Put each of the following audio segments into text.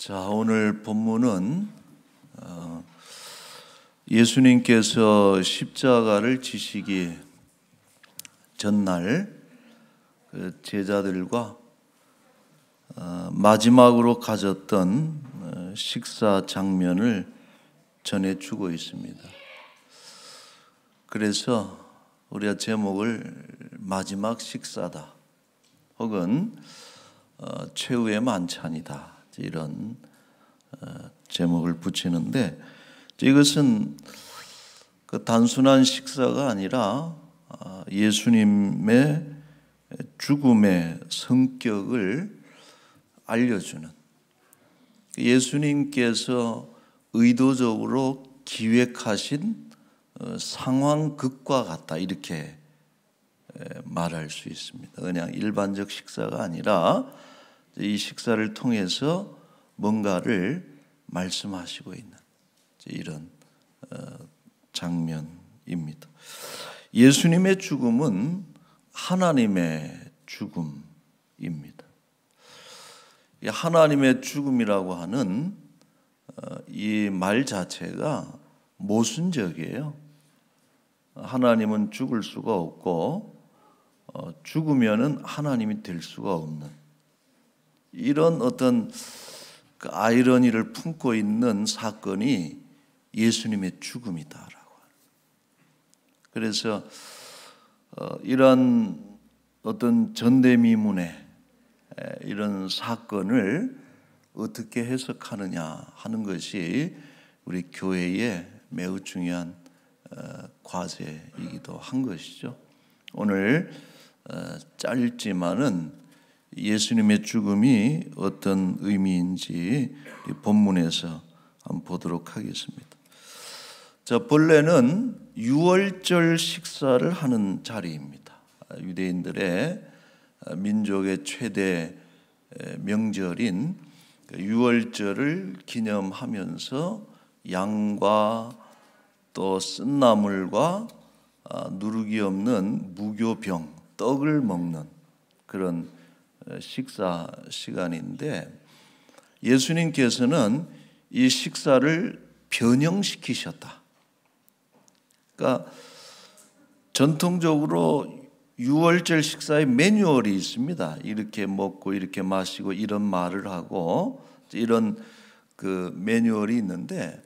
자, 오늘 본문은 예수님께서 십자가를 지시기 전날 그 제자들과 마지막으로 가졌던 식사 장면을 전해주고 있습니다. 그래서 우리가 제목을 마지막 식사다 혹은 최후의 만찬이다 이런 제목을 붙이는데, 이것은 그 단순한 식사가 아니라 예수님의 죽음의 성격을 알려주는, 예수님께서 의도적으로 기획하신 상황극과 같다 이렇게 말할 수 있습니다. 그냥 일반적 식사가 아니라 이 식사를 통해서 뭔가를 말씀하시고 있는 이런 장면입니다. 예수님의 죽음은 하나님의 죽음입니다. 하나님의 죽음이라고 하는 이 말 자체가 모순적이에요. 하나님은 죽을 수가 없고 죽으면은 하나님이 될 수가 없는 이런 어떤 그 아이러니를 품고 있는 사건이 예수님의 죽음이다라고. 그래서 이런 어떤 전대미문의 이런 사건을 어떻게 해석하느냐 하는 것이 우리 교회의 매우 중요한 과제이기도 한 것이죠. 오늘 짧지만은 예수님의 죽음이 어떤 의미인지 본문에서 한번 보도록 하겠습니다. 자, 본래는 유월절 식사를 하는 자리입니다. 유대인들의 민족의 최대 명절인 유월절을 기념하면서 양과 또 쓴나물과 누룩이 없는 무교병, 떡을 먹는 그런 식사 시간인데, 예수님께서는 이 식사를 변형시키셨다. 그러니까 전통적으로 유월절 식사의 매뉴얼이 있습니다. 이렇게 먹고 이렇게 마시고 이런 말을 하고 이런 그 매뉴얼이 있는데,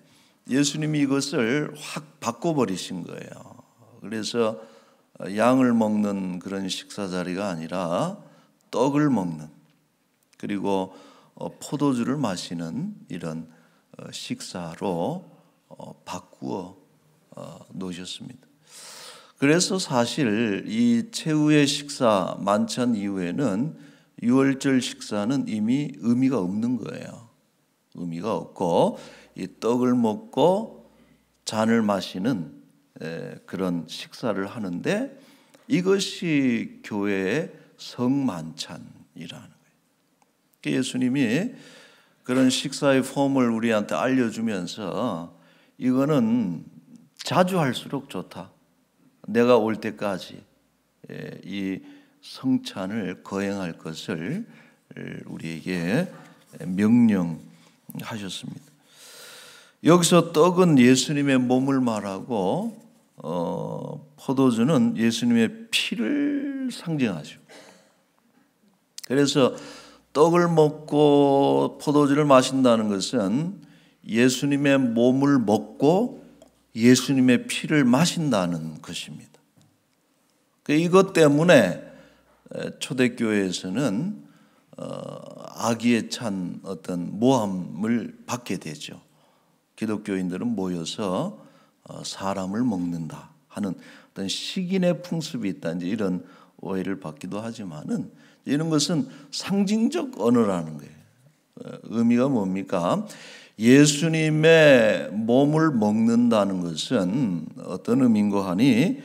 예수님이 이것을 확 바꿔버리신 거예요. 그래서 양을 먹는 그런 식사 자리가 아니라 떡을 먹는, 그리고 포도주를 마시는 이런 식사로 바꾸어 놓으셨습니다. 그래서 사실 이 최후의 식사 만찬 이후에는 유월절 식사는 이미 의미가 없는 거예요. 의미가 없고 이 떡을 먹고 잔을 마시는 그런 식사를 하는데, 이것이 교회의 성만찬이라는 거예요. 예수님이 그런 식사의 폼을 우리한테 알려주면서 이거는 자주 할수록 좋다. 내가 올 때까지 이 성찬을 거행할 것을 우리에게 명령하셨습니다. 여기서 떡은 예수님의 몸을 말하고 포도주는 예수님의 피를 상징하죠. 그래서 떡을 먹고 포도주를 마신다는 것은 예수님의 몸을 먹고 예수님의 피를 마신다는 것입니다. 이것 때문에 초대교회에서는 아기에 찬 어떤 모함을 받게 되죠. 기독교인들은 모여서 사람을 먹는다 하는 어떤 식인의 풍습이 있다, 이제 이런 오해를 받기도 하지만은, 이런 것은 상징적 언어라는 거예요. 의미가 뭡니까? 예수님의 몸을 먹는다는 것은 어떤 의미인가 하니,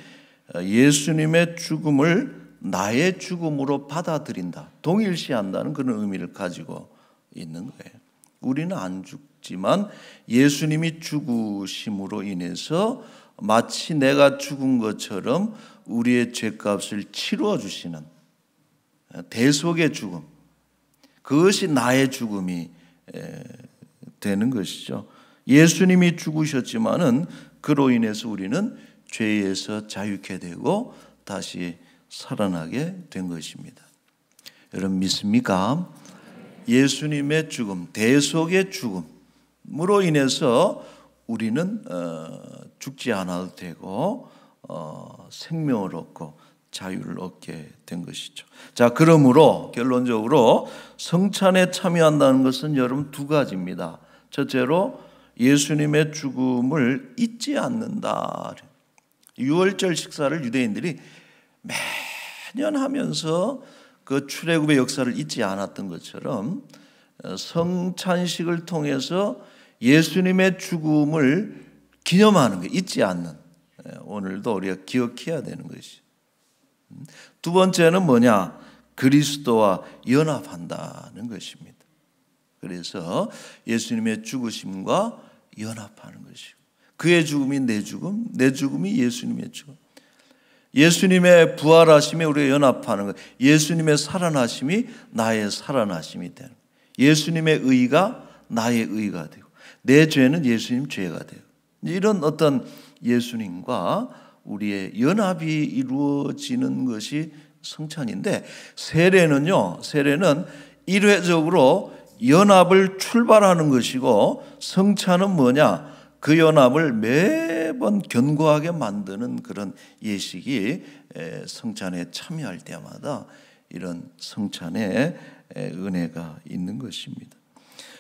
예수님의 죽음을 나의 죽음으로 받아들인다, 동일시한다는 그런 의미를 가지고 있는 거예요. 우리는 안 죽지만 예수님이 죽으심으로 인해서 마치 내가 죽은 것처럼 우리의 죄값을 치루어 주시는 대속의 죽음, 그것이 나의 죽음이 되는 것이죠. 예수님이 죽으셨지만은 그로 인해서 우리는 죄에서 자유케 되고 다시 살아나게 된 것입니다. 여러분 믿습니까? 예수님의 죽음, 대속의 죽음으로 인해서 우리는 죽지 않아도 되고 생명을 얻고 자유를 얻게 된 것이죠. 자, 그러므로 결론적으로 성찬에 참여한다는 것은 여러분 두 가지입니다. 첫째로 예수님의 죽음을 잊지 않는다. 유월절 식사를 유대인들이 매년 하면서 그 출애굽의 역사를 잊지 않았던 것처럼 성찬식을 통해서 예수님의 죽음을 기념하는 거, 잊지 않는, 오늘도 우리가 기억해야 되는 것이죠. 두 번째는 뭐냐? 그리스도와 연합한다는 것입니다. 그래서 예수님의 죽으심과 연합하는 것이고, 그의 죽음이 내 죽음, 내 죽음이 예수님의 죽음. 예수님의 부활하심에 우리가 연합하는 것, 예수님의 살아나심이 나의 살아나심이 되는 것, 예수님의 의가 나의 의가 되고, 내 죄는 예수님 죄가 되고, 이런 어떤 예수님과 우리의 연합이 이루어지는 것이 성찬인데, 세례는요, 세례는 일회적으로 연합을 출발하는 것이고, 성찬은 뭐냐? 그 연합을 매번 견고하게 만드는 그런 예식이 성찬에 참여할 때마다 이런 성찬의 은혜가 있는 것입니다.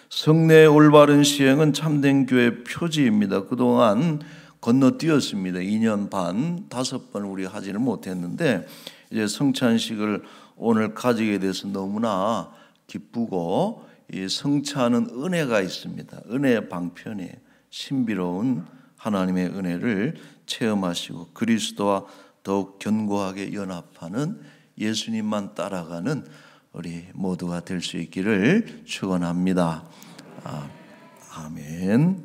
성례의 올바른 시행은 참된 교회의 표지입니다. 그동안 건너뛰었습니다. 2년 반, 5번 우리 하지는 못했는데 이제 성찬식을 오늘 가지게 돼서 너무나 기쁘고, 이 성찬은 은혜가 있습니다. 은혜의 방편이에요. 신비로운 하나님의 은혜를 체험하시고 그리스도와 더욱 견고하게 연합하는, 예수님만 따라가는 우리 모두가 될 수 있기를 축원합니다. 아멘.